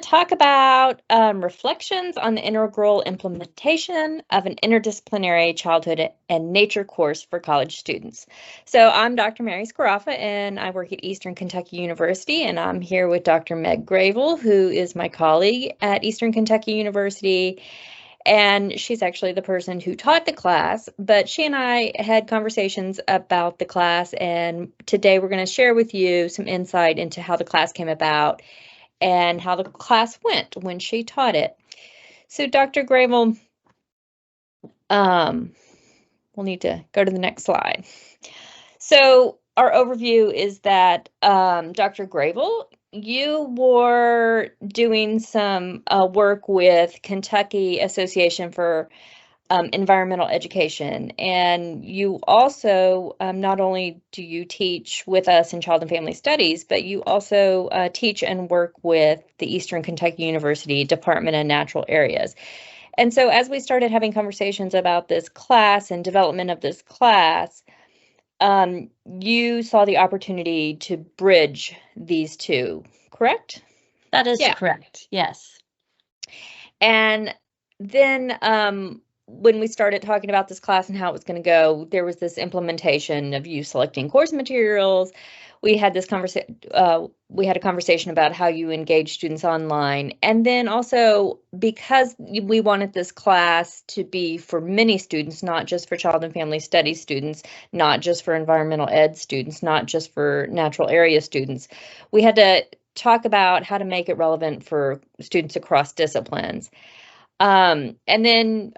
talk about reflections on the integral implementation of an interdisciplinary childhood and nature course for college students. So I'm Dr. Mary Sciaraffa, and I work at Eastern Kentucky University, and I'm here with Dr. Meg Gravel, who is my colleague at Eastern Kentucky University. And she's actually the person who taught the class, but she and I had conversations about the class, and today we're going to share with you some insight into how the class came about and how the class went when she taught it. So Dr. Gravel, we'll need to go to the next slide. So our overview is that Dr. Gravel, you were doing some work with Kentucky Association for Environmental Education, and you also not only do you teach with us in Child and Family Studies, but you also teach and work with the Eastern Kentucky University Department of Natural Areas. And so as we started having conversations about this class and development of this class, you saw the opportunity to bridge these two, correct? That is correct, yes. And then when we started talking about this class and how it was going to go, there was this implementation of you selecting course materials. We had this a conversation about how you engage students online. And then also, because we wanted this class to be for many students, not just for Child and Family Studies students, not just for environmental ed students, not just for natural area students, we had to talk about how to make it relevant for students across disciplines. And then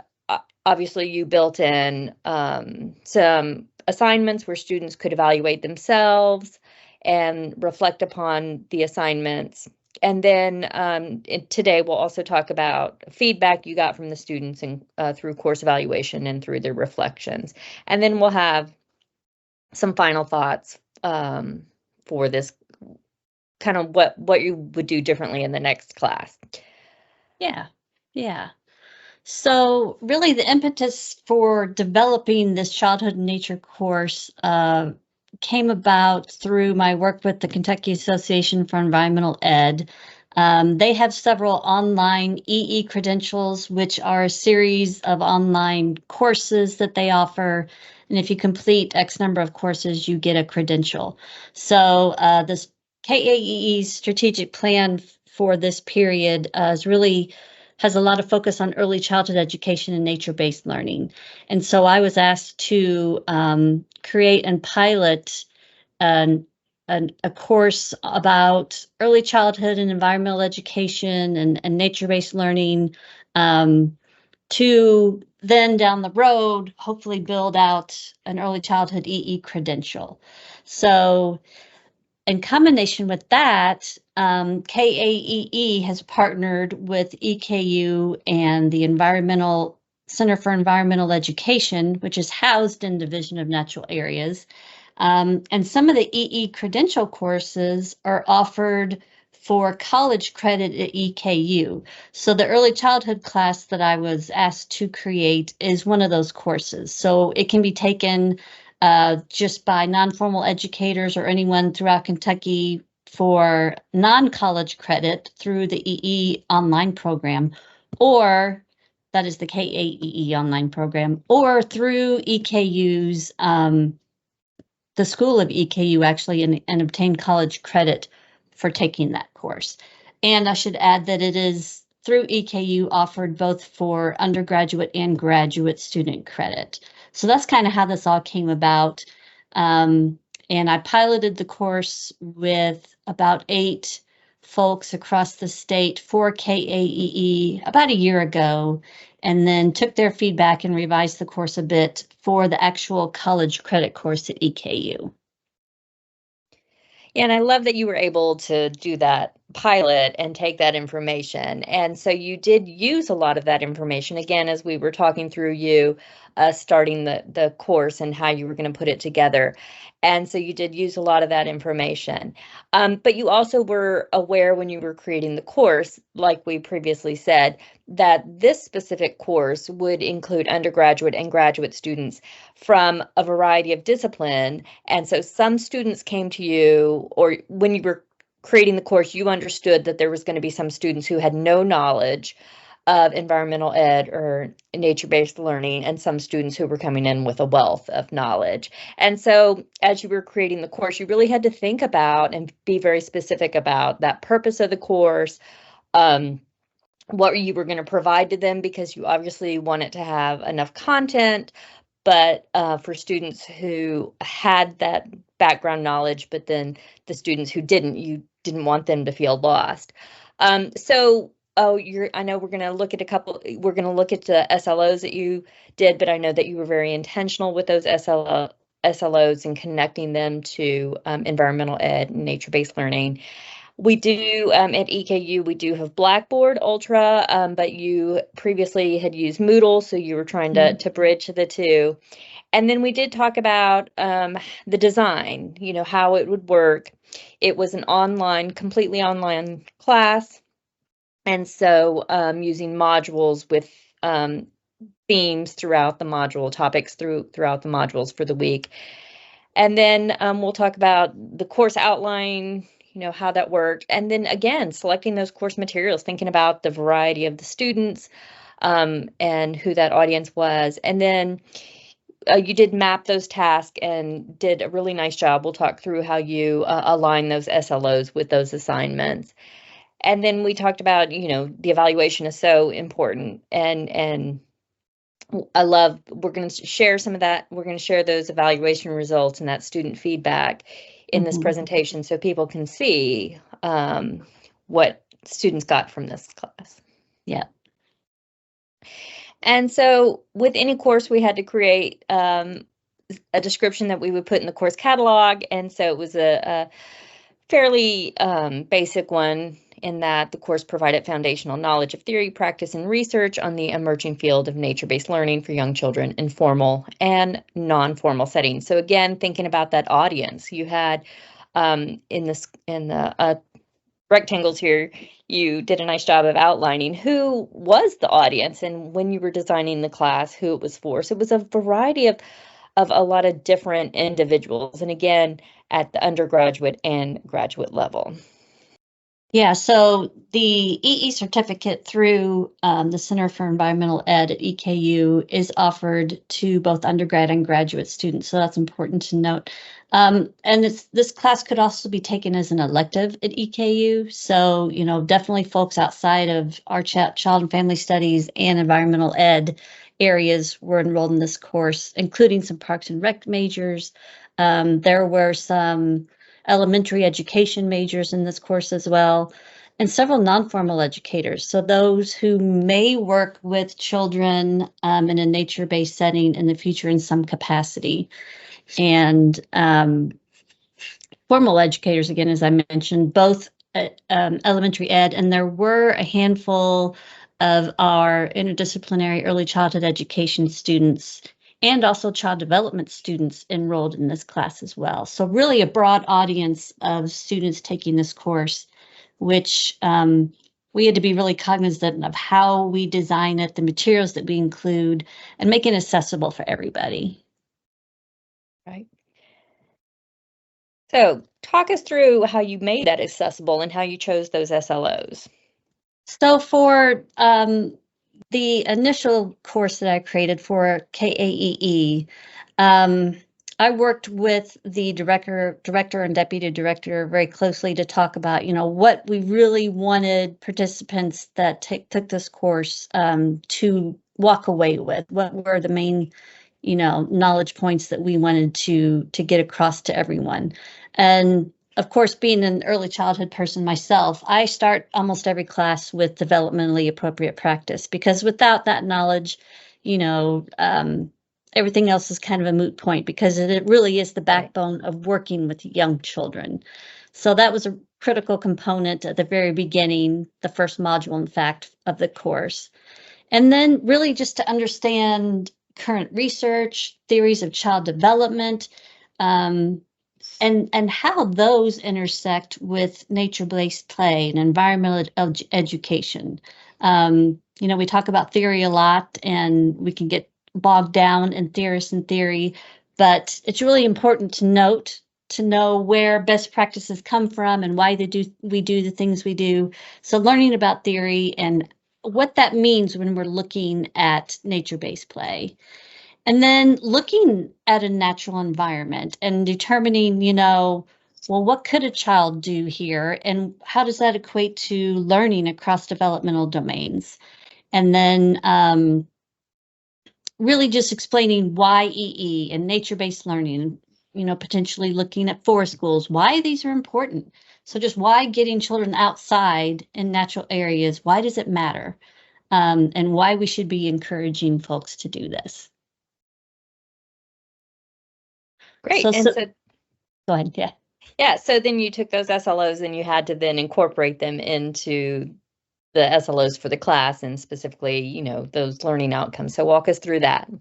obviously you built in some assignments where students could evaluate themselves and reflect upon the assignments. And then today we'll also talk about feedback you got from the students and through course evaluation and through their reflections. And then we'll have some final thoughts for this, kind of what you would do differently in the next class. Yeah. So really the impetus for developing this childhood and nature course came about through my work with the Kentucky Association for Environmental Ed. They have several online EE credentials, which are a series of online courses that they offer. And if you complete X number of courses, you get a credential. So this KAEE strategic plan for this period has a lot of focus on early childhood education and nature-based learning. And so I was asked to create and pilot a course about early childhood and environmental education and nature-based learning to then down the road, hopefully build out an early childhood EE credential. So in combination with that, KAEE has partnered with EKU and the Center for Environmental Education, which is housed in Division of Natural Areas. And some of the EE credential courses are offered for college credit at EKU. So the early childhood class that I was asked to create is one of those courses. So it can be taken just by non-formal educators or anyone throughout Kentucky for non-college credit through the EE online program, or that is the KAEE online program, or through EKU's, the school of EKU actually, and obtain college credit for taking that course. And I should add that it is through EKU offered both for undergraduate and graduate student credit. So that's kind of how this all came about. And I piloted the course with about 8 folks across the state for KAEE about a year ago, and then took their feedback and revised the course a bit for the actual college credit course at EKU. Yeah, and I love that you were able to do that pilot and take that information. And so you did use a lot of that information, again, as we were talking through you starting the course and how you were going to put it together. And so you did use a lot of that information. But you also were aware when you were creating the course, like we previously said, that this specific course would include undergraduate and graduate students from a variety of discipline. And so some students came to you, or when you were creating the course, you understood that there was going to be some students who had no knowledge of environmental ed or nature-based learning, and some students who were coming in with a wealth of knowledge. And so as you were creating the course, you really had to think about and be very specific about that purpose of the course, what you were going to provide to them, because you obviously want it to have enough content, but for students who had that background knowledge, but then the students who didn't, you didn't want them to feel lost. I know we're going to look at we're going to look at the SLOs that you did, but I know that you were very intentional with those SLOs and connecting them to environmental ed and nature-based learning. We do, at EKU, we do have Blackboard Ultra, but you previously had used Moodle, so you were trying to bridge the two. And then we did talk about the design, how it would work. It was an completely online class. And so using modules with themes throughout the module, topics throughout the modules for the week. And then we'll talk about the course outline, how that worked. And then again, selecting those course materials, thinking about the variety of the students and who that audience was. And then you did map those tasks and did a really nice job. We'll talk through how you align those SLOs with those assignments. And then we talked about, the evaluation is so important. And we're going to share some of that. We're going to share those evaluation results and that student feedback in this presentation so people can see what students got from this class. Yeah. And so with any course, we had to create a description that we would put in the course catalog. And so it was a fairly basic one, in that the course provided foundational knowledge of theory, practice, and research on the emerging field of nature-based learning for young children in formal and non-formal settings. So again, thinking about that audience, you had in the rectangles here, you did a nice job of outlining who was the audience, and when you were designing the class, who it was for. So it was a variety of a lot of different individuals, and again, at the undergraduate and graduate level. Yeah, so the EE certificate through the Center for Environmental Ed at EKU is offered to both undergrad and graduate students, so that's important to note. And this class could also be taken as an elective at EKU, so definitely folks outside of our child and family studies and environmental ed areas were enrolled in this course, including some Parks and Rec majors. There were some elementary education majors in this course as well, and several non-formal educators. So those who may work with children in a nature-based setting in the future in some capacity. And formal educators, again, as I mentioned, both elementary ed, and there were a handful of our interdisciplinary early childhood education students and also child development students enrolled in this class as well. So really a broad audience of students taking this course, which we had to be really cognizant of how we design it, the materials that we include, and make it accessible for everybody. Right. So talk us through how you made that accessible and how you chose those SLOs. So for the initial course that I created for KAEE, I worked with the director and deputy director very closely to talk about, what we really wanted participants that took this course to walk away with. What were the main, knowledge points that we wanted to get across to everyone. And of course, being an early childhood person myself, I start almost every class with developmentally appropriate practice, because without that knowledge, everything else is kind of a moot point, because it really is the backbone of working with young children. So that was a critical component at the very beginning, the first module, in fact, of the course. And then really just to understand current research, theories of child development, and how those intersect with nature-based play and environmental education. We talk about theory a lot, and we can get bogged down in theorists and theory, but it's really important to note to know where best practices come from and why we do the things we do. So learning about theory and what that means when we're looking at nature-based play. And then looking at a natural environment and determining, well, what could a child do here? And how does that equate to learning across developmental domains? And then really just explaining why EE and nature-based learning, potentially looking at forest schools, why these are important. So just why getting children outside in natural areas, why does it matter? And why we should be encouraging folks to do this. Great. So go ahead. Yeah. Yeah. So then you took those SLOs and you had to then incorporate them into the SLOs for the class and specifically, those learning outcomes. So walk us through that.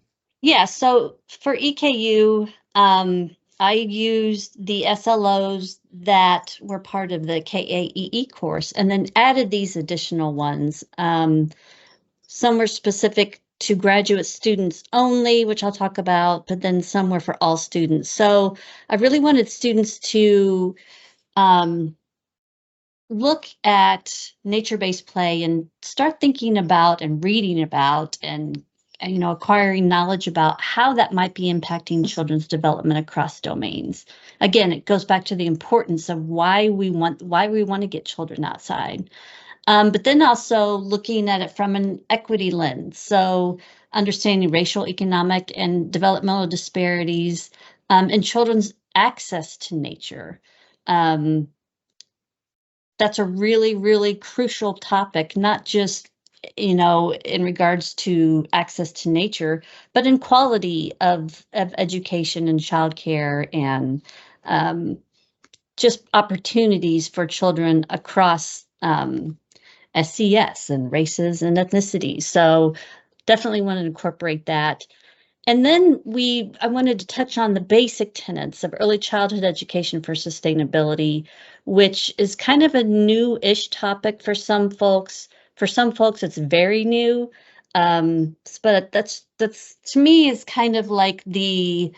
Yeah. So for EKU, I used the SLOs that were part of the KAEE course and then added these additional ones. Some were specific to graduate students only, which I'll talk about, but then some were for all students. So I really wanted students to look at nature-based play and start thinking about and reading about and acquiring knowledge about how that might be impacting children's development across domains. Again, it goes back to the importance of why we want to get children outside. But then also looking at it from an equity lens. So understanding racial, economic, and developmental disparities and children's access to nature. That's a really, really crucial topic, not just, in regards to access to nature, but in quality of education and childcare and just opportunities for children across SCS and races and ethnicities. So definitely want to incorporate that. And then I wanted to touch on the basic tenets of early childhood education for sustainability, which is kind of a new-ish topic for some folks. For some folks, it's very new. But that's to me is kind of like the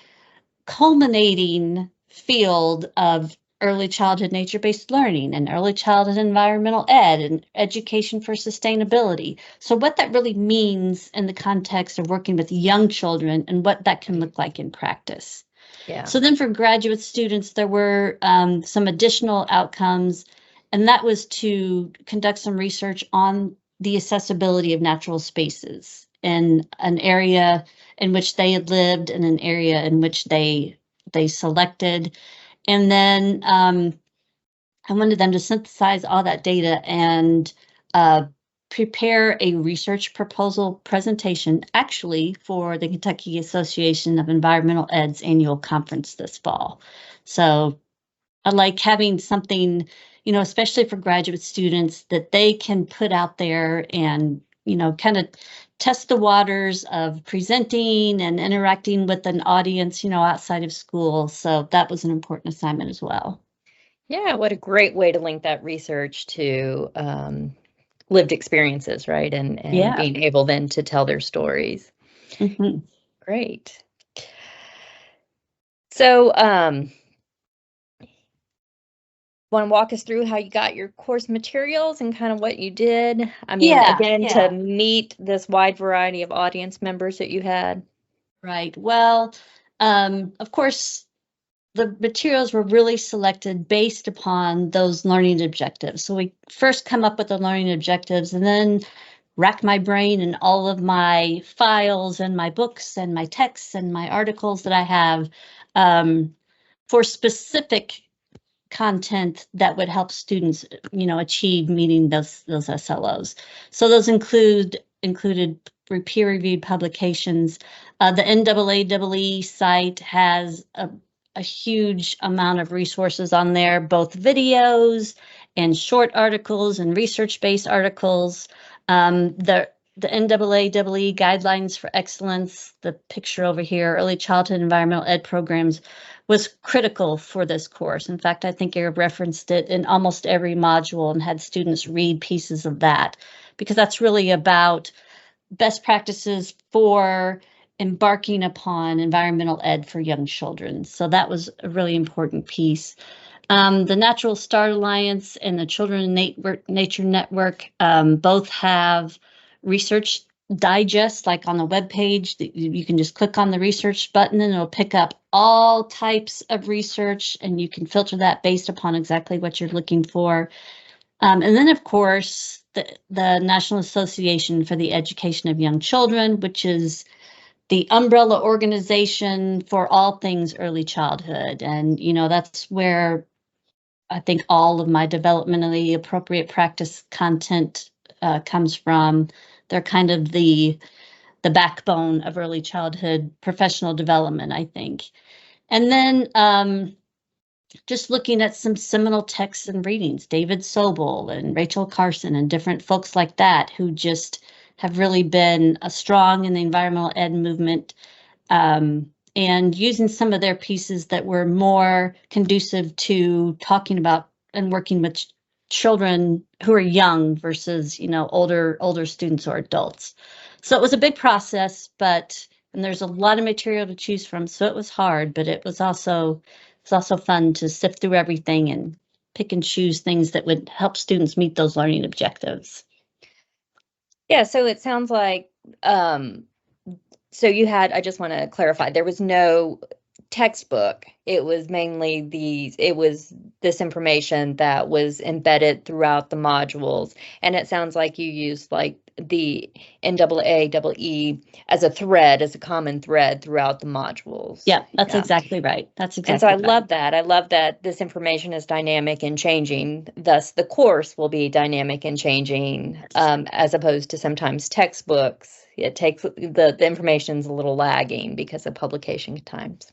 culminating field of early childhood nature-based learning and early childhood environmental ed and education for sustainability. So what that really means in the context of working with young children and what that can look like in practice. Yeah. So then for graduate students, there were some additional outcomes, and that was to conduct some research on the accessibility of natural spaces in an area in which they had lived and an area in which they selected. And then I wanted them to synthesize all that data and prepare a research proposal presentation, actually for the Kentucky Association of Environmental Ed's annual conference this fall. So I like having something, especially for graduate students, that they can put out there and, kind of test the waters of presenting and interacting with an audience, outside of school. So that was an important assignment as well. Yeah, what a great way to link that research to lived experiences, right? And being able then to tell their stories. Mm-hmm. Great. So want to walk us through how you got your course materials and kind of what you did? I mean, to meet this wide variety of audience members that you had. Right. Well, of course, the materials were really selected based upon those learning objectives. So we first come up with the learning objectives and then rack my brain in all of my files and my books and my texts and my articles that I have for specific content that would help students, achieve meeting those SLOs. So those included peer-reviewed publications. The NAAE site has a huge amount of resources on there, both videos and short articles and research-based articles. The NAAE Guidelines for Excellence, the picture over here, Early Childhood Environmental Ed programs, was critical for this course. In fact, I think I referenced it in almost every module and had students read pieces of that, because that's really about best practices for embarking upon environmental ed for young children. So that was a really important piece. The Natural Start Alliance and the Children in Nature Network both have research digests, like on the webpage. You can just click on the research button and it'll pick up all types of research, and you can filter that based upon exactly what you're looking for. And then, of course, the National Association for the Education of Young Children, which is the umbrella organization for all things early childhood. And, that's where I think all of my developmentally appropriate practice content comes from. They're kind of the backbone of early childhood professional development, I think. And then just looking at some seminal texts and readings, David Sobel and Rachel Carson and different folks like that who just have really been strong in the environmental ed movement, and using some of their pieces that were more conducive to talking about and working with children who are young versus, older students or adults. So it was a big process, and there's a lot of material to choose from. So it was hard, but it was also fun to sift through everything and pick and choose things that would help students meet those learning objectives. Yeah, so it sounds like, so I just want to clarify, there was no textbook. It was mainly this information that was embedded throughout the modules. And it sounds like you used like the NAAEE as a common thread throughout the modules. Yeah, that's exactly right. That's exactly And so I right. love that. I love that this information is dynamic and changing. Thus, the course will be dynamic and changing, as opposed to sometimes textbooks. It takes the information's a little lagging because of publication times.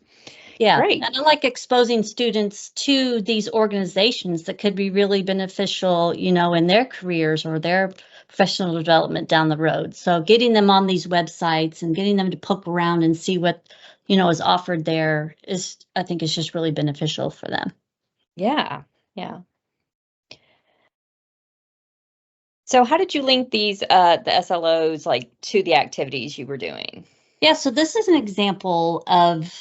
Yeah, Great. and I like exposing students to these organizations that could be really beneficial, in their careers or their professional development down the road. So getting them on these websites and getting them to poke around and see what, is offered there I think is just really beneficial for them. Yeah, yeah. So how did you link these, the SLOs, like to the activities you were doing? Yeah, so this is an example of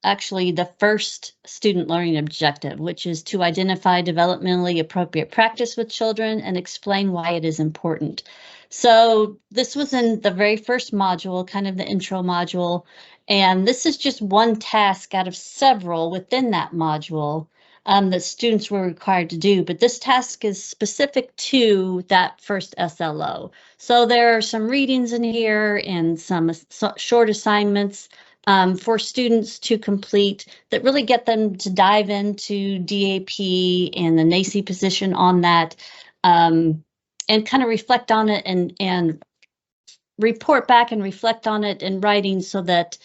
actually the first student learning objective, which is to identify developmentally appropriate practice with children and explain why it is important. So this was in the very first module, kind of the intro module, and this is just one task out of several within that module that students were required to do, but this task is specific to that first SLO. So there are some readings in here and some short assignments for students to complete that really get them to dive into DAP and the NACE position on that, and kind of reflect on it and report back and reflect on it in writing so that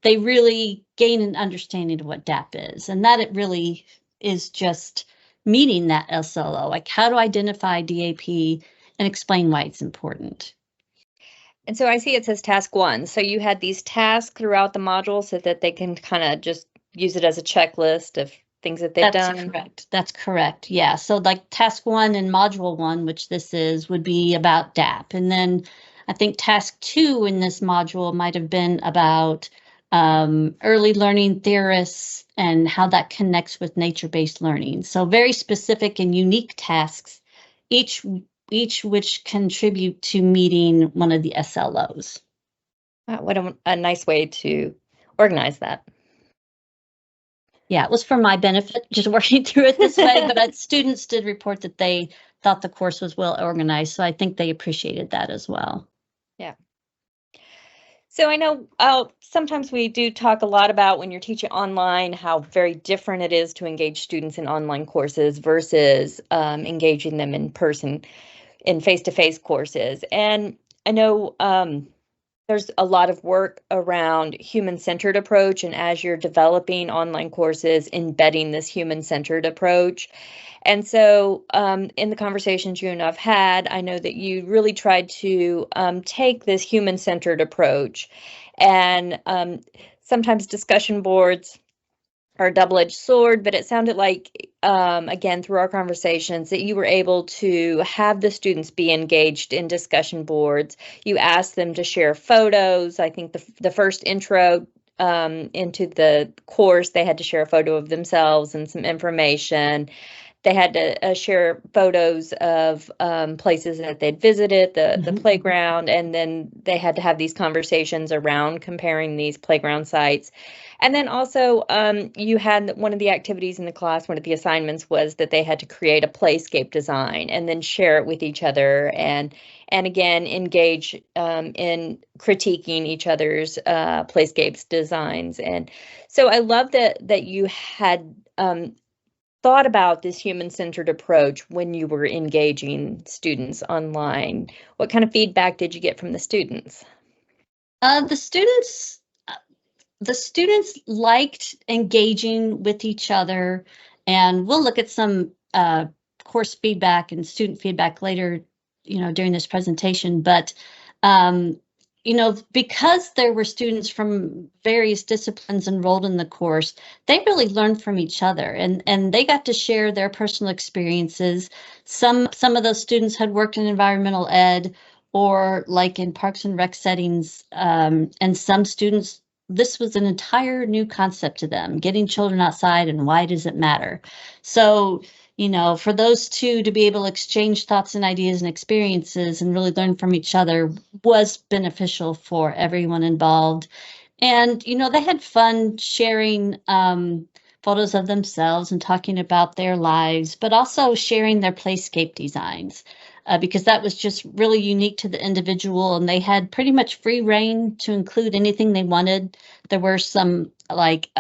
they really gain an understanding of what DAP is, and that it really is just meeting that SLO, like how to identify DAP and explain why it's important. And so I see it says task 1. So you had these tasks throughout the module so that they can kind of just use it as a checklist of things that they've done. That's correct. That's correct. Yeah. So like task 1 in module 1, which this is, would be about DAP. And then I think task 2 in this module might have been about early learning theorists and how that connects with nature-based learning. So very specific and unique tasks, each which contribute to meeting one of the SLOs. Wow, what a nice way to organize that. Yeah, it was for my benefit, just working through it this way, but students did report that they thought the course was well organized, so I think they appreciated that as well. Yeah. So I know sometimes we do talk a lot about when you're teaching online, how very different it is to engage students in online courses versus engaging them in person in face-to-face courses. And I know there's a lot of work around human-centered approach, and as you're developing online courses, embedding this human-centered approach. And so in the conversations you and I've had, I know that you really tried to take this human-centered approach, and sometimes discussion boards or a double-edged sword, but it sounded like, again, through our conversations, that you were able to have the students be engaged in discussion boards. You asked them to share photos. I think the first intro into the course, they had to share a photo of themselves and some information. They had to share photos of places that they'd visited, the playground, and then they had to have these conversations around comparing these playground sites. And then also, you had one of the activities in the class, one of the assignments was that they had to create a playscape design and then share it with each other, and again engage in critiquing each other's playscapes designs. And so I love that you had thought about this human-centered approach when you were engaging students online. What kind of feedback did you get from the students? The students, the students liked engaging with each other, and we'll look at some course feedback and student feedback later, during this presentation. But because there were students from various disciplines enrolled in the course, they really learned from each other, and they got to share their personal experiences. Some of those students had worked in environmental ed or like in parks and rec settings, and some students, this was an entire new concept to them, getting children outside and why does it matter. So for those two to be able to exchange thoughts and ideas and experiences and really learn from each other was beneficial for everyone involved. And, they had fun sharing photos of themselves and talking about their lives, but also sharing their playscape designs, because that was just really unique to the individual. And they had pretty much free reign to include anything they wanted. There were some like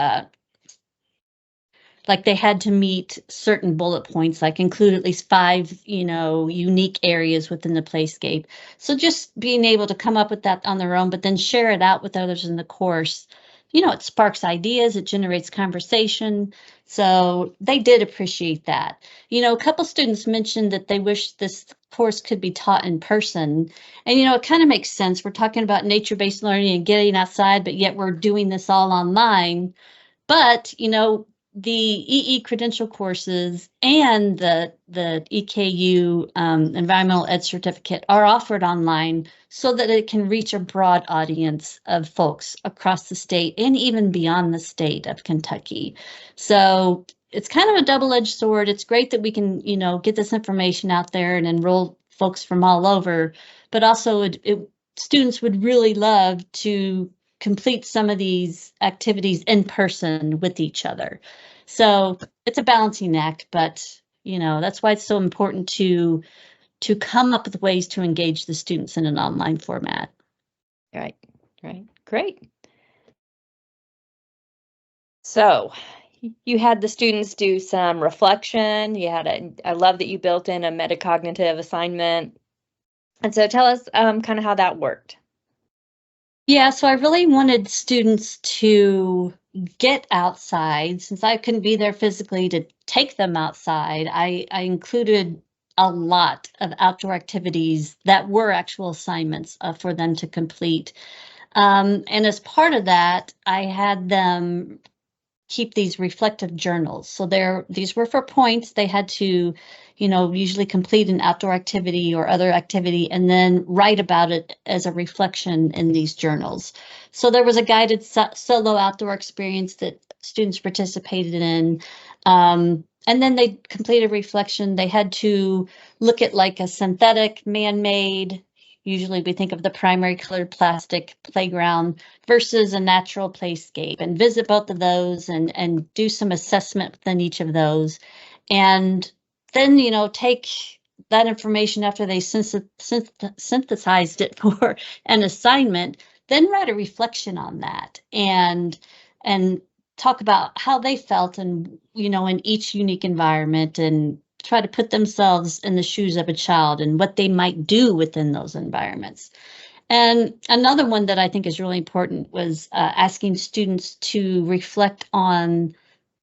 they had to meet certain bullet points, like include at least 5, unique areas within the playscape. So just being able to come up with that on their own, but then share it out with others in the course, it sparks ideas, it generates conversation. So they did appreciate that. A couple students mentioned that they wish this course could be taught in person. And, it kind of makes sense. We're talking about nature-based learning and getting outside, but yet we're doing this all online. But, the EE credential courses and the EKU Environmental Ed Certificate are offered online so that it can reach a broad audience of folks across the state and even beyond the state of Kentucky. So it's kind of a double-edged sword. It's great that we can, get this information out there and enroll folks from all over, but also students would really love to complete some of these activities in person with each other. So it's a balancing act, but that's why it's so important to come up with ways to engage the students in an online format. Right, great. So you had the students do some reflection. I love that you built in a metacognitive assignment. And so tell us kind of how that worked. Yeah, so I really wanted students to get outside. Since I couldn't be there physically to take them outside, I included a lot of outdoor activities that were actual assignments for them to complete. And as part of that, I had them keep these reflective journals. So these were for points. They had to, usually complete an outdoor activity or other activity and then write about it as a reflection in these journals. So there was a guided solo outdoor experience that students participated in. And then they completed reflection. They had to look at like a synthetic, man-made, usually we think of the primary colored plastic playground versus a natural playscape, and visit both of those and do some assessment within each of those. And then, take that information after they synthesized it for an assignment, then write a reflection on that and talk about how they felt and, in each unique environment, and try to put themselves in the shoes of a child and what they might do within those environments. And another one that I think is really important was asking students to reflect on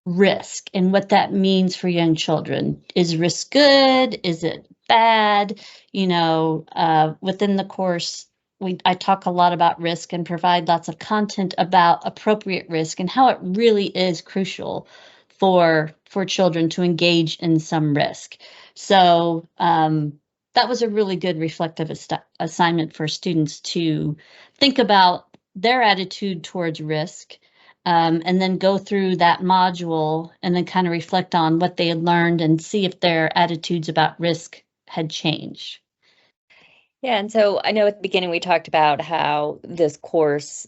risk and what that means for young children. Is risk good? Is it bad? Within the course, I talk a lot about risk and provide lots of content about appropriate risk and how it really is crucial for children to engage in some risk. So that was a really good reflective assignment for students to think about their attitude towards risk, and then go through that module and then kind of reflect on what they had learned and see if their attitudes about risk had changed. Yeah, and so I know at the beginning we talked about how this course,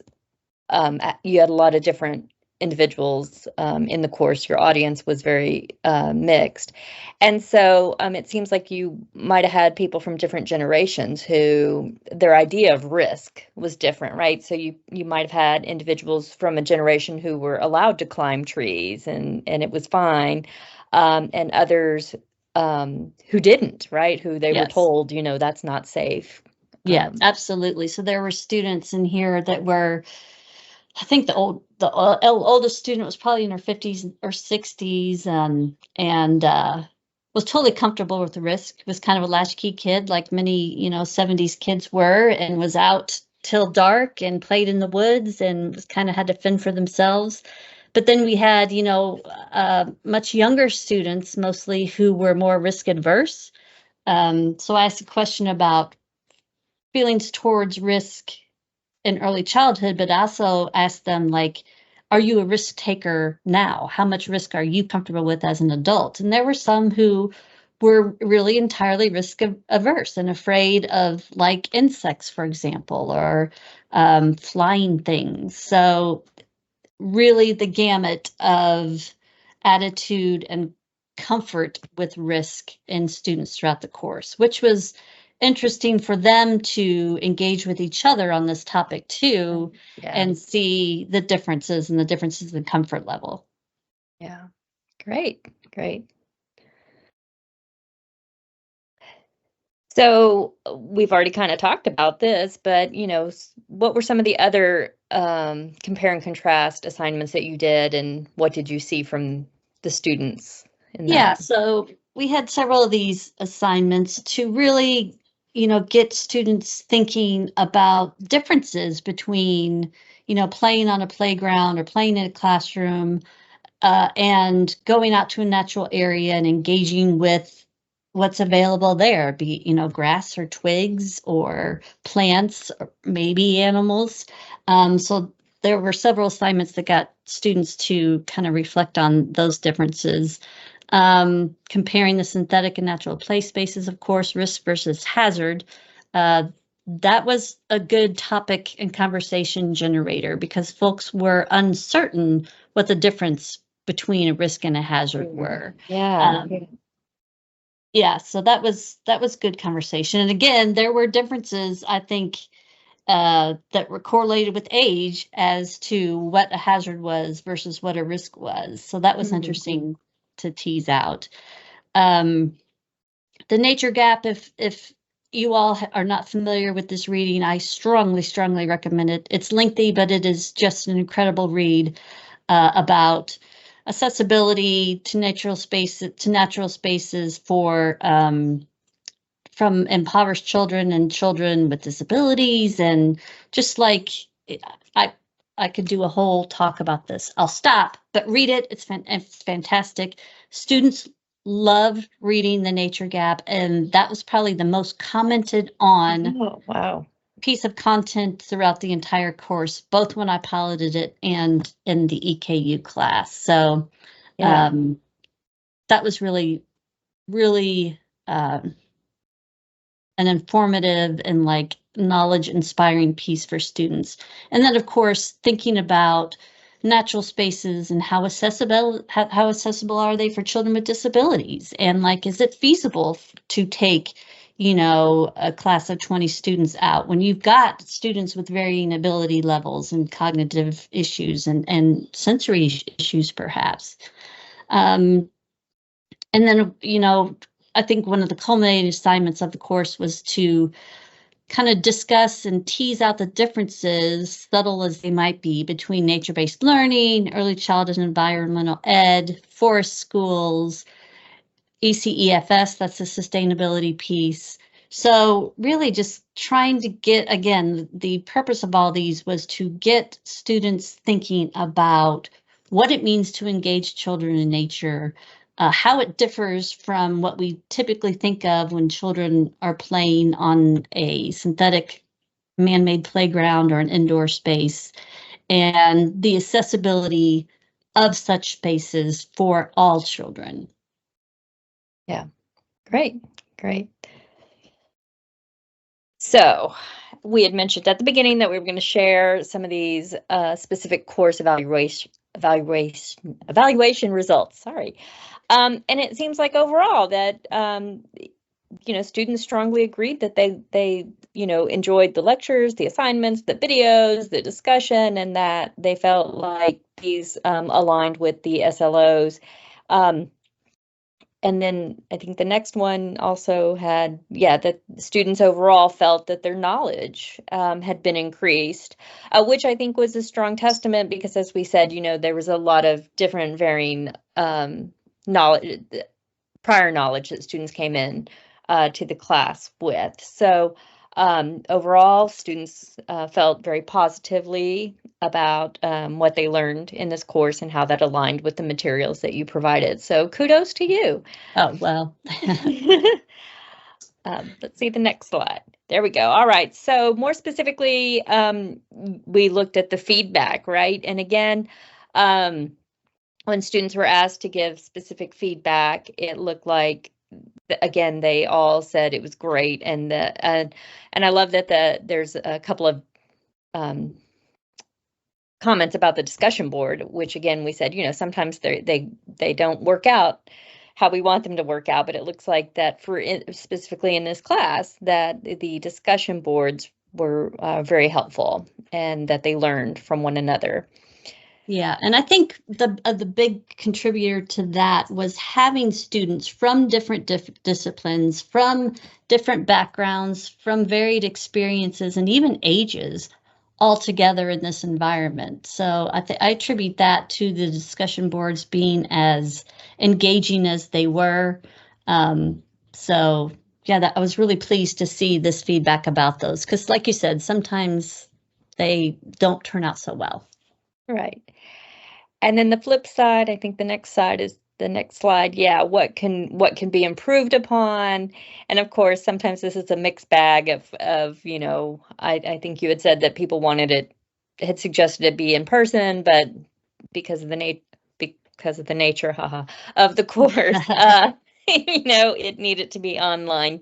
you had a lot of different individuals in the course. Your audience was very mixed. And so it seems like you might have had people from different generations who their idea of risk was different, right? So you might have had individuals from a generation who were allowed to climb trees and it was fine, and others who didn't, right? Who they were Yes. told, that's not safe. Yeah, absolutely. So there were students in here that were, I think the oldest student was probably in her 50s or 60s, and was totally comfortable with the risk. Was kind of a latchkey kid, like many 70s kids were, and was out till dark and played in the woods and was kind of had to fend for themselves. But then we had much younger students, mostly who were more risk adverse. So I asked a question about feelings towards risk in early childhood, but also ask them, like, are you a risk taker now? How much risk are you comfortable with as an adult? And there were some who were really entirely risk averse and afraid of, like, insects, for example, or flying things. So really the gamut of attitude and comfort with risk in students throughout the course, which was interesting for them to engage with each other on this topic too, and see the differences in comfort level. Yeah. Great. Great. So we've already kind of talked about this, but what were some of the other compare and contrast assignments that you did, and what did you see from the students in Yeah, that? so we had several of these assignments to really, get students thinking about differences between, playing on a playground or playing in a classroom, and going out to a natural area and engaging with what's available there, be grass or twigs or plants or maybe animals. So there were several assignments that got students to kind of reflect on those differences. Comparing the synthetic and natural play spaces, of course, risk versus hazard. That was a good topic and conversation generator because folks were uncertain what the difference between a risk and a hazard were. Yeah. Yeah, so that was good conversation. And again, there were differences, I think, that were correlated with age as to what a hazard was versus what a risk was. So that was interesting to tease out. The nature gap, if you all are not familiar with this reading, I strongly recommend it. It's lengthy, but it is just an incredible read about accessibility to natural spaces for from impoverished children and children with disabilities, and just like I I could do a whole talk about this. I'll stop, but read it. It's fantastic. Students love reading The Nature Gap, and that was probably the most commented on Oh, wow. piece of content throughout the entire course, both when I piloted it and in the EKU class. So Yeah. that was really, really an informative and like knowledge inspiring piece for students. And then of course, thinking about natural spaces and how accessible are they for children with disabilities? And like, is it feasible to take, a class of 20 students out when you've got students with varying ability levels and cognitive issues and sensory issues perhaps? And then, I think one of the culminating assignments of the course was to kind of discuss and tease out the differences, subtle as they might be, between nature-based learning, early childhood environmental ed, forest schools, ECEFS, that's the sustainability piece, So really just trying to get, again, the purpose of all these was to get students thinking about what it means to engage children in nature, how it differs from what we typically think of when children are playing on a synthetic man-made playground or an indoor space, and the accessibility of such spaces for all children. Yeah, great. So we had mentioned at the beginning that we were going to share some of these specific course evaluation results. Sorry. And it seems like overall that students strongly agreed that they enjoyed the lectures, the assignments, the videos, the discussion, and that they felt like these aligned with the SLOs. And then I think the next one also had, that students overall felt that their knowledge had been increased, which I think was a strong testament because, as we said, there was a lot of different varying knowledge, prior knowledge that students came in to the class with. So overall, students felt very positively about what they learned in this course and how that aligned with the materials that you provided. So kudos to you. Oh, well. Let's see the next slide. There we go. All right. So more specifically, we looked at the feedback, right? And again, when students were asked to give specific feedback, it looked like, again, they all said it was great. And I love that there's a couple of comments about the discussion board, which again, we said, sometimes they don't work out how we want them to work out, but it looks like that specifically in this class, that the discussion boards were very helpful and that they learned from one another. Yeah, and I think the big contributor to that was having students from different disciplines, from different backgrounds, from varied experiences, and even ages, all together in this environment. So I attribute that to the discussion boards being as engaging as they were. So yeah, I was really pleased to see this feedback about those, because like you said, sometimes they don't turn out so well. Right. And then the flip side, I think the next side is the next slide. Yeah, what can be improved upon? And of course, sometimes this is a mixed bag of I think you had said that people had suggested it be in person, but because of the nature, of the course, it needed to be online.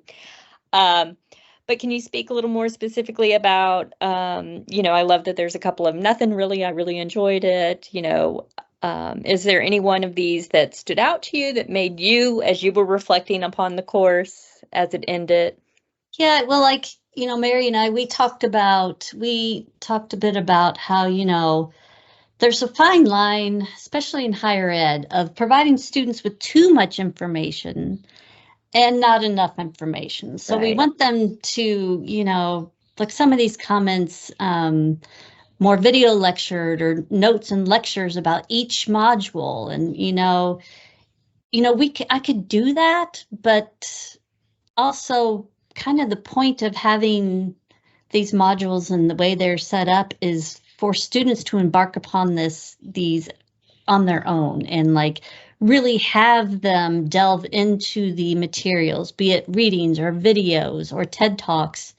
But can you speak a little more specifically about, I love that there's a couple of nothing really, I really enjoyed it. Is there any one of these that stood out to you that made you, as you were reflecting upon the course as it ended? Yeah, well, like, Mary and I, we talked a bit about how, there's a fine line, especially in higher ed, of providing students with too much information and not enough information. So we want them to, like some of these comments, more video lectured or notes and lectures about each module. And, I could do that, but also kind of the point of having these modules and the way they're set up is for students to embark upon these on their own and like really have them delve into the materials, be it readings or videos or TED Talks,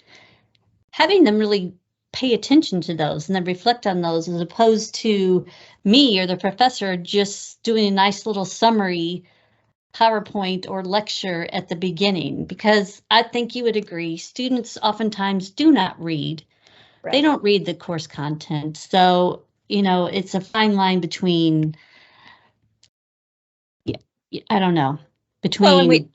having them really pay attention to those and then reflect on those, as opposed to me or the professor just doing a nice little summary PowerPoint or lecture at the beginning, because I think you would agree, students oftentimes do not read. Right. They don't read the course content. So, it's a fine line between, I don't know, between. Well, and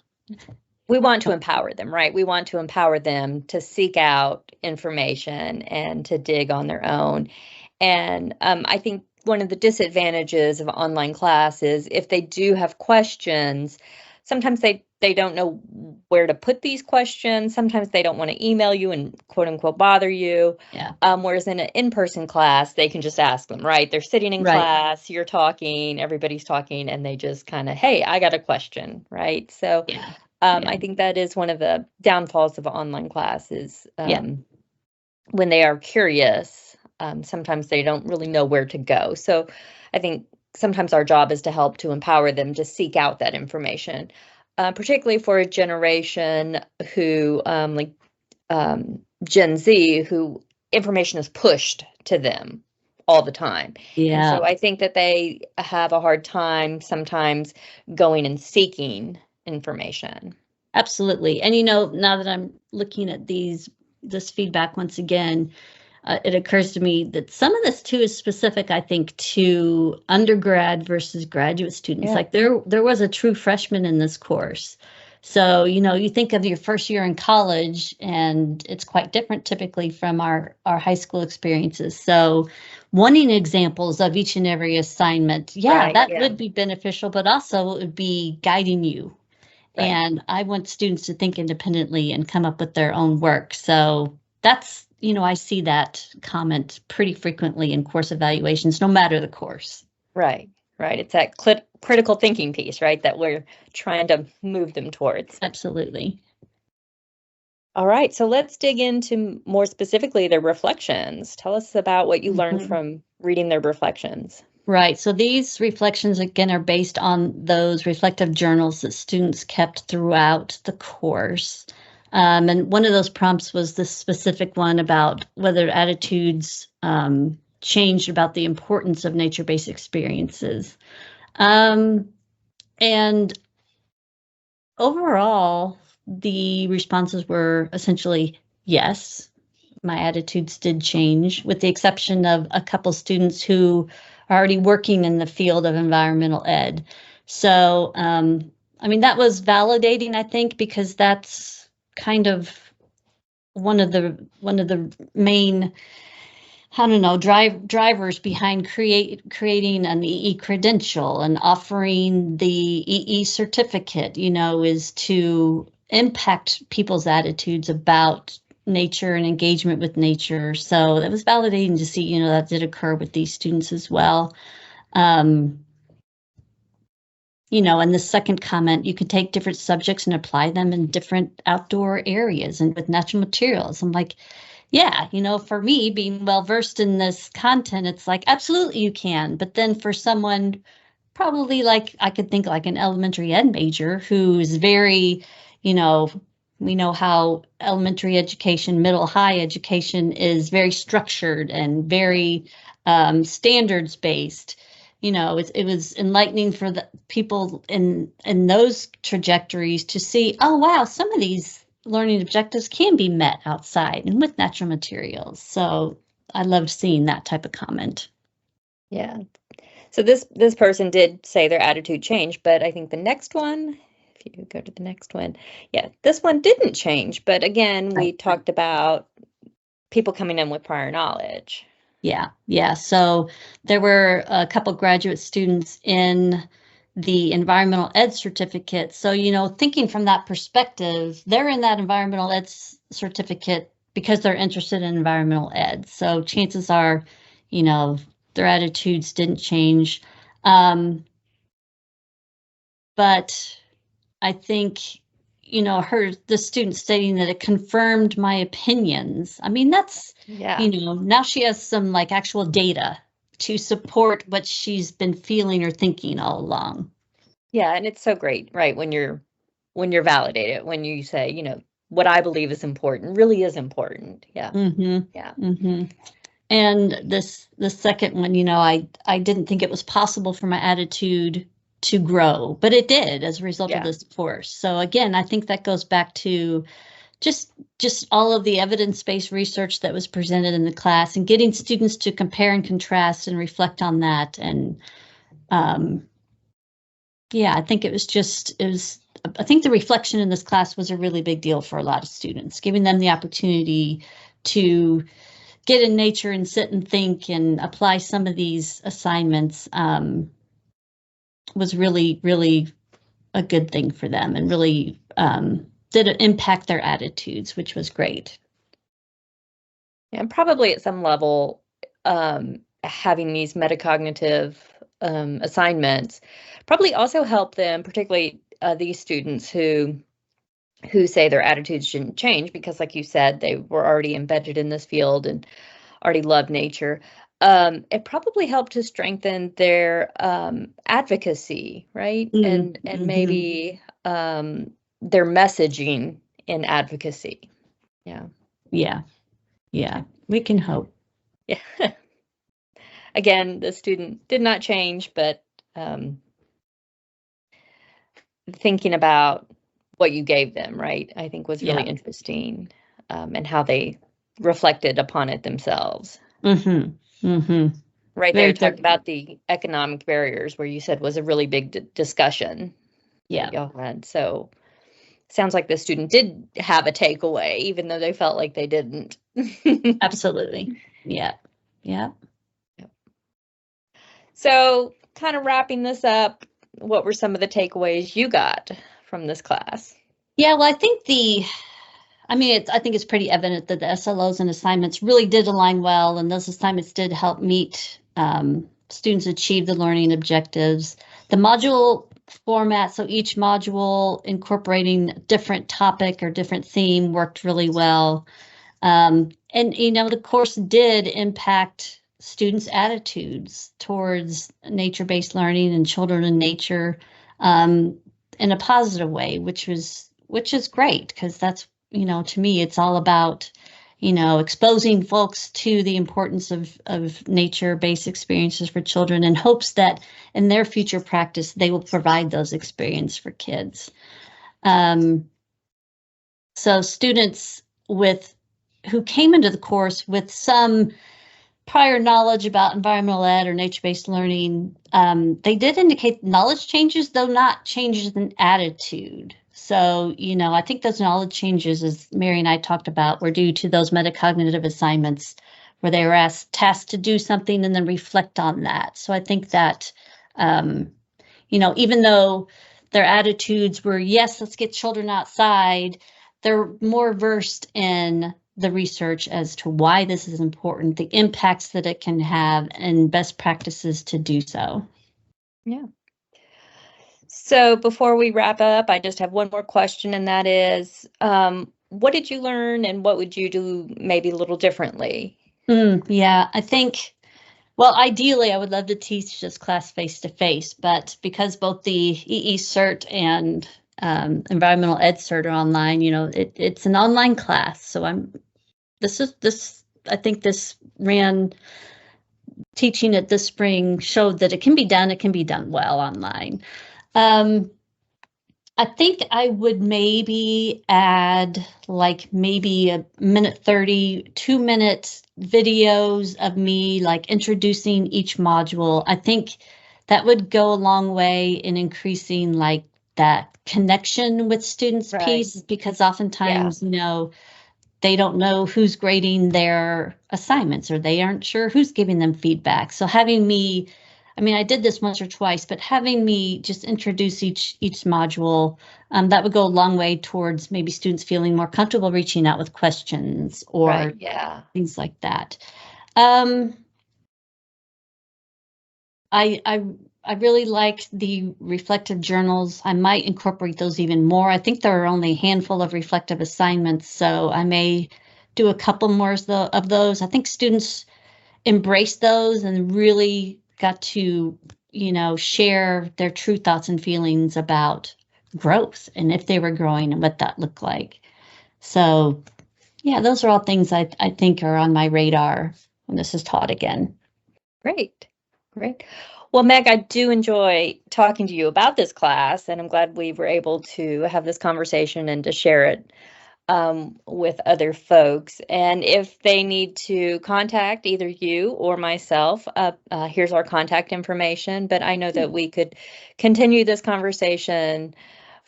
we want to empower them, right? We want to empower them to seek out information and to dig on their own. And I think one of the disadvantages of online class is if they do have questions, sometimes they don't know where to put these questions. Sometimes they don't want to email you and quote unquote bother you. Yeah. Whereas in an in-person class, they can just ask them, right? They're sitting in class, you're talking, everybody's talking, and they just kind of, hey, I got a question, right? So yeah. I think that is one of the downfalls of online classes. Yeah. When they are curious, sometimes they don't really know where to go. So I think sometimes our job is to help to empower them to seek out that information, particularly for a generation who, like Gen Z, who information is pushed to them all the time. And so Yeah, I think that they have a hard time sometimes going and seeking information. absolutely. And now that I'm looking at this feedback once again, it occurs to me that some of this too is specific, I think, to undergrad versus graduate students. Yeah. Like there was a true freshman in this course. So, you think of your first year in college, and it's quite different typically from our high school experiences. So, wanting examples of each and every assignment, yeah, Right. that Yeah. would be beneficial, but also it would be guiding you. Right. And I want students to think independently and come up with their own work. So that's, I see that comment pretty frequently in course evaluations, no matter the course. Right. Right. It's that critical thinking piece, right, that we're trying to move them towards. Absolutely. All right. So let's dig into more specifically their reflections. Tell us about what you learned Mhm. from reading their reflections. Right. So these reflections, again, are based on those reflective journals that students kept throughout the course. And one of those prompts was this specific one about whether attitudes changed about the importance of nature-based experiences. Um, and overall, the responses were essentially yes. My attitudes did change, with the exception of a couple students who are already working in the field of environmental ed. So, that was validating, I think, because that's kind of one of the main, I don't know, drivers behind creating an EE credential and offering the EE certificate, is to impact people's attitudes about nature and engagement with nature. So that was validating to see, that did occur with these students as well. Um, and the second comment, you can take different subjects and apply them in different outdoor areas and with natural materials. I'm like, yeah, for me, being well versed in this content, it's like, absolutely you can. But then for someone probably like, I could think like an elementary ed major who's very, you know, we know how elementary education, middle high education is very structured and very standards based. It was enlightening for the people in those trajectories to see, oh wow, some of these learning objectives can be met outside and with natural materials. So I loved seeing that type of comment. Yeah. So this person did say their attitude changed, but I think the next one, if you go to the next one, yeah, this one didn't change. But again, we Right. talked about people coming in with prior knowledge. Yeah. So there were a couple graduate students in the environmental ed certificate. So, thinking from that perspective, they're in that environmental ed certificate because they're interested in environmental ed. So chances are, their attitudes didn't change. But I think, the student stating that it confirmed my opinions. That's, Yeah. now she has some like actual data to support what she's been feeling or thinking all along. Yeah, and it's so great, right? When you're validated, when you say, what I believe is important really is important. Yeah. Yeah. And the second one, I didn't think it was possible for my attitude to grow, but it did as a result of Yeah. this course. So again, I think that goes back to just all of the evidence-based research that was presented in the class and getting students to compare and contrast and reflect on that. And yeah, I think I think the reflection in this class was a really big deal for a lot of students, giving them the opportunity to get in nature and sit and think and apply some of these assignments was really, really a good thing for them and really did impact their attitudes, which was great. And probably at some level, having these metacognitive assignments probably also help them, particularly these students who who say their attitudes shouldn't change because, like you said, they were already embedded in this field and already love nature. It probably helped to strengthen their advocacy, right? And maybe their messaging in advocacy. Yeah. Yeah. We can hope. Yeah. Again, the student did not change, but thinking about what you gave them, right, I think was really interesting, and how they reflected upon it themselves. Right there, talked about the economic barriers, where you said was a really big discussion that y'all had. So sounds like the student did have a takeaway, even though they felt like they didn't. Absolutely. Yeah. So kind of wrapping this up, what were some of the takeaways you got from this class? Yeah, well, I think it's pretty evident that the SLOs and assignments really did align well, and those assignments did help meet students achieve the learning objectives. The module format, so each module incorporating a different topic or different theme, worked really well. And the course did impact students' attitudes towards nature-based learning and children in nature in a positive way, which is great, because that's, to me, it's all about, exposing folks to the importance of nature-based experiences for children, in hopes that in their future practice, they will provide those experiences for kids. So students who came into the course with some prior knowledge about environmental ed or nature-based learning, they did indicate knowledge changes, though not changes in attitude. So, I think those knowledge changes, as Mary and I talked about, were due to those metacognitive assignments where they were tasked to do something and then reflect on that. So I think that, even though their attitudes were, yes, let's get children outside, they're more versed in the research as to why this is important, the impacts that it can have, and best practices to do so. Yeah. So before we wrap up, I just have one more question, and that is, what did you learn and what would you do maybe a little differently? Yeah, I think, well, ideally, I would love to teach this class face-to-face, but because both the EE Cert and Environmental Ed Cert are online, it's an online class. So I think this teaching it this spring showed that it can be done well online. I think I would maybe add maybe a minute 30, 2-minute videos of me introducing each module. I think that would go a long way in increasing that connection with students piece, because oftentimes, they don't know who's grading their assignments, or they aren't sure who's giving them feedback. So having me, I did this once or twice, but having me just introduce each module, that would go a long way towards maybe students feeling more comfortable reaching out with questions or things like that. I really like the reflective journals. I might incorporate those even more. I think there are only a handful of reflective assignments, so I may do a couple more of those. I think students embrace those and really got to, share their true thoughts and feelings about growth and if they were growing and what that looked like. So, yeah, those are all things I think are on my radar when this is taught again. Great. Well, Meg, I do enjoy talking to you about this class, and I'm glad we were able to have this conversation and to share it with other folks. And if they need to contact either you or myself, here's our contact information. But I know that we could continue this conversation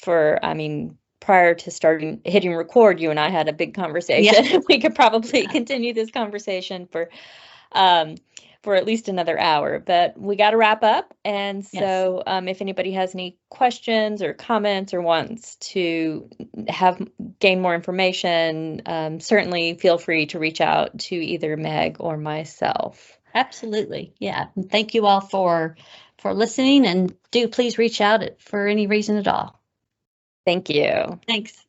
prior to hitting record, you and I had a big conversation. Yeah. We could probably continue this conversation for at least another hour, but we got to wrap up. And so if anybody has any questions or comments or wants to gain more information, certainly feel free to reach out to either Meg or myself. Absolutely. Yeah. And thank you all for listening, and do please reach out for any reason at all. Thank you. Thanks.